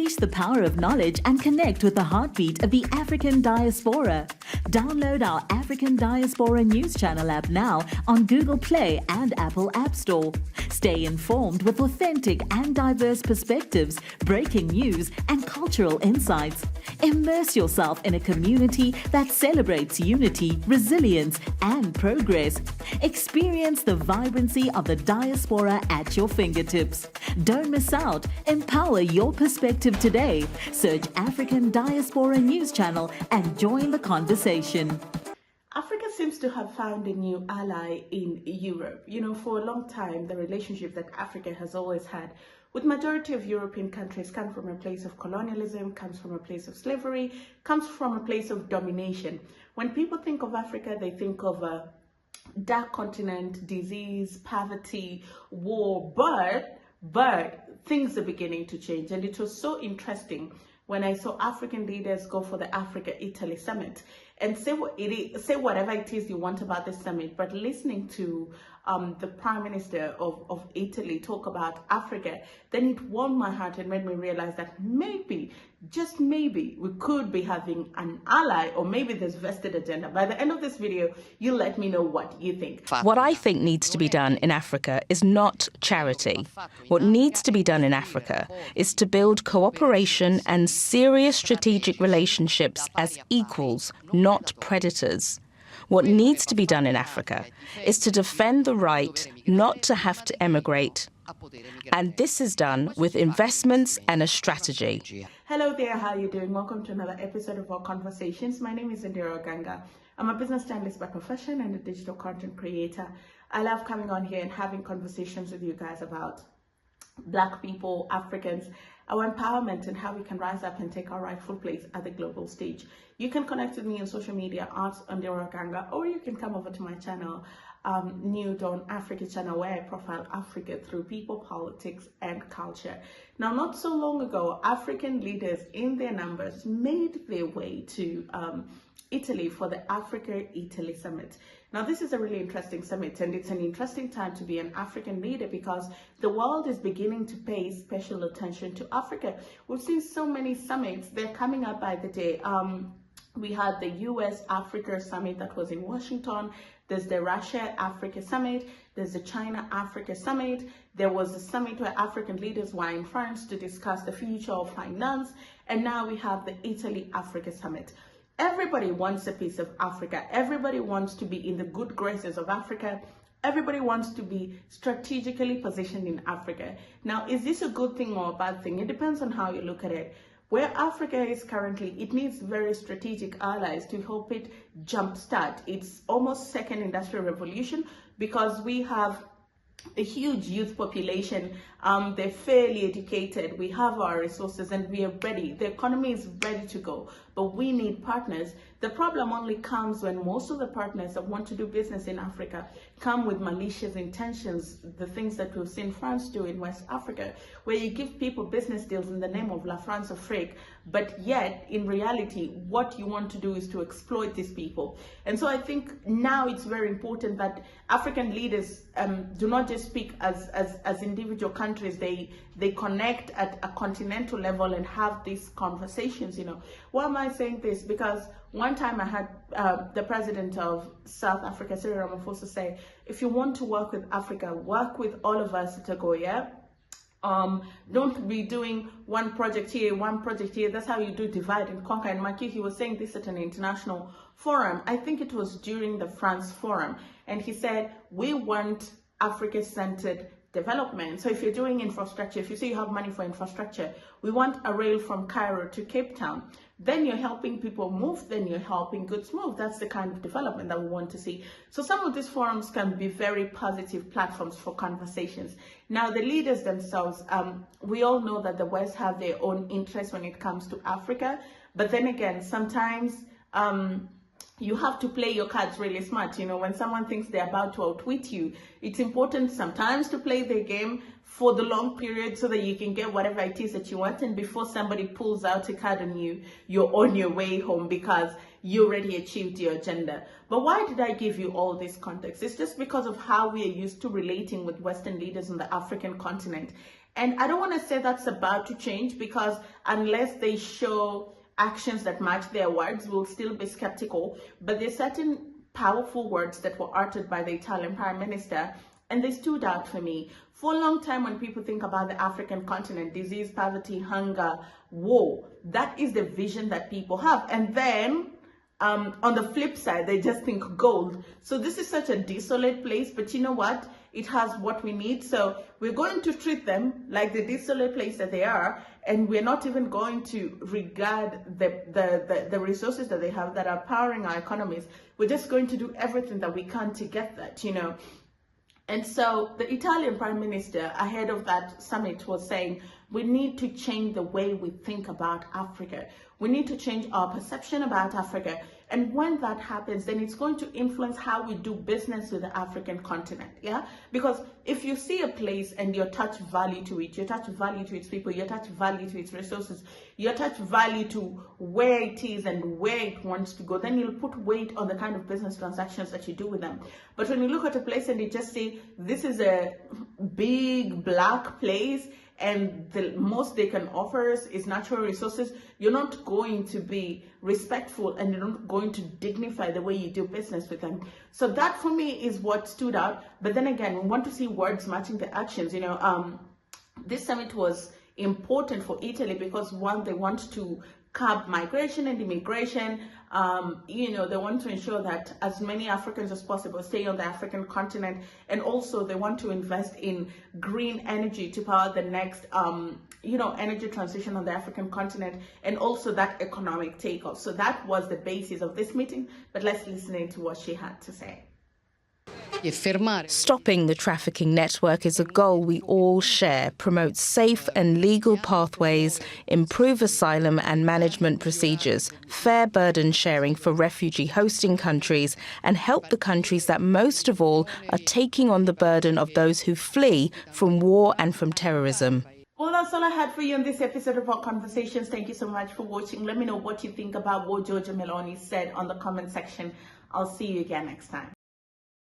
Unleash the power of knowledge and connect with the heartbeat of the African diaspora. Download our African Diaspora News Channel app now on Google Play and Apple App Store. Stay informed with authentic and diverse perspectives, breaking news, and cultural insights. Immerse yourself in a community that celebrates unity, resilience, and progress. Experience the vibrancy of the diaspora at your fingertips. Don't miss out. Empower your perspective today. Search African Diaspora News Channel and join the conversation. Africa seems to have found a new ally in Europe. You know, for a long time, the relationship that Africa has always had with majority of European countries comes from a place of colonialism, comes from a place of slavery, comes from a place of domination. When people think of Africa, they think of a dark continent, disease, poverty, war, but things are beginning to change. And it was so interesting when I saw African leaders go for the Africa-Italy summit and say whatever it is you want about this summit, but listening to the Prime Minister of Italy talk about Africa, then it warmed my heart and made me realize that maybe, just maybe, we could be having an ally, or maybe there's vested agenda. By the end of this video, you let me know what you think. What I think needs to be done in Africa is not charity. What needs to be done in Africa is to build cooperation and serious strategic relationships as equals, not predators. What needs to be done in Africa is to defend the right not to have to emigrate. And this is done with investments and a strategy. Hello there, how are you doing? Welcome to another episode of our conversations. My name is Ondiro Oganga. I'm a business journalist by profession and a digital content creator. I love coming on here and having conversations with you guys about Black people, Africans, our empowerment, and how we can rise up and take our rightful place at the global stage. You can connect with me on social media at Ondiro Oganga, or you can come over to my channel, New Dawn Africa channel, where I profile Africa through people, politics, and culture. Now, not so long ago, African leaders in their numbers made their way to Italy for the Africa-Italy summit. Now, this is a really interesting summit, and it's an interesting time to be an African leader because the world is beginning to pay special attention to Africa. We've seen so many summits. They're coming up by the day. We had the US-Africa summit that was in Washington. There's the Russia-Africa summit. There's the China-Africa summit. There was a summit where African leaders were in France to discuss the future of finance. And now we have the Italy-Africa summit. Everybody wants a piece of Africa. Everybody wants to be in the good graces of Africa. Everybody wants to be strategically positioned in Africa. Now, is this a good thing or a bad thing? It depends on how you look at it. Where Africa is currently, it needs very strategic allies to help it jumpstart its almost second industrial revolution, because we have a huge youth population. They're fairly educated. We have our resources and we are ready. The economy is ready to go, but we need partners. The problem only comes when most of the partners that want to do business in Africa come with malicious intentions, the things that we've seen France do in West Africa, where you give people business deals in the name of La France Afrique, but yet in reality, what you want to do is to exploit these people. And so I think now it's very important that African leaders do not just speak as individual countries. They connect at a continental level and have these conversations. You know, why am I saying this? Because one time I had the president of South Africa, Cyril Ramaphosa, say, if you want to work with Africa, work with all of us to go, yeah? Don't be doing one project here, one project here. That's how you do divide and conquer. And Maki, he was saying this at an international forum. I think it was during the France forum. And he said, we want Africa-centered development. So if you're doing infrastructure, if you say you have money for infrastructure, we want a rail from Cairo to Cape Town. Then you're helping people move, then you're helping goods move. That's the kind of development that we want to see. So some of these forums can be very positive platforms for conversations. Now, the leaders themselves, we all know that the West have their own interests when it comes to Africa. But then again, sometimes you have to play your cards really smart. You know, when someone thinks they're about to outwit you, it's important sometimes to play the game for the long period so that you can get whatever it is that you want. And before somebody pulls out a card on you, you're on your way home because you already achieved your agenda. But why did I give you all this context? It's just because of how we are used to relating with Western leaders on the African continent. And I don't want to say that's about to change, because unless they show actions that match their words, we'll still be skeptical. But there's certain powerful words that were uttered by the Italian Prime Minister, and they stood out for me. For a long time, when people think about the African continent, disease, poverty, hunger, war, that is the vision that people have. And then on the flip side, they just think gold. So this is such a desolate place, but you know what? It has what we need. So we're going to treat them like the desolate place that they are, and we're not even going to regard the resources that they have that are powering our economies. We're just going to do everything that we can to get that, you know. And so the Italian Prime Minister, ahead of that summit, was saying, we need to change the way we think about Africa. We need to change our perception about Africa. And when that happens, then it's going to influence how we do business with the African continent, yeah? Because if you see a place and you attach value to it, you attach value to its people, you attach value to its resources, you attach value to where it is and where it wants to go, then you'll put weight on the kind of business transactions that you do with them. But when you look at a place and you just say, this is a big black place, and the most they can offer us is natural resources, you're not going to be respectful, and you're not going to dignify the way you do business with them. So that for me is what stood out. But then again, we want to see words matching the actions. You know, this summit was important for Italy because, one, they want to curb migration and immigration. You know, they want to ensure that as many Africans as possible stay on the African continent, and also they want to invest in green energy to power the next, you know, energy transition on the African continent, and also that economic takeoff. So that was the basis of this meeting, but let's listen into what she had to say. Stopping the trafficking network is a goal we all share, promote safe and legal pathways, improve asylum and management procedures, fair burden sharing for refugee hosting countries, and help the countries that most of all are taking on the burden of those who flee from war and from terrorism. Well, that's all I had for you on this episode of our conversations. Thank you so much for watching. Let me know what you think about what Giorgia Meloni said on the comment section. I'll see you again next time.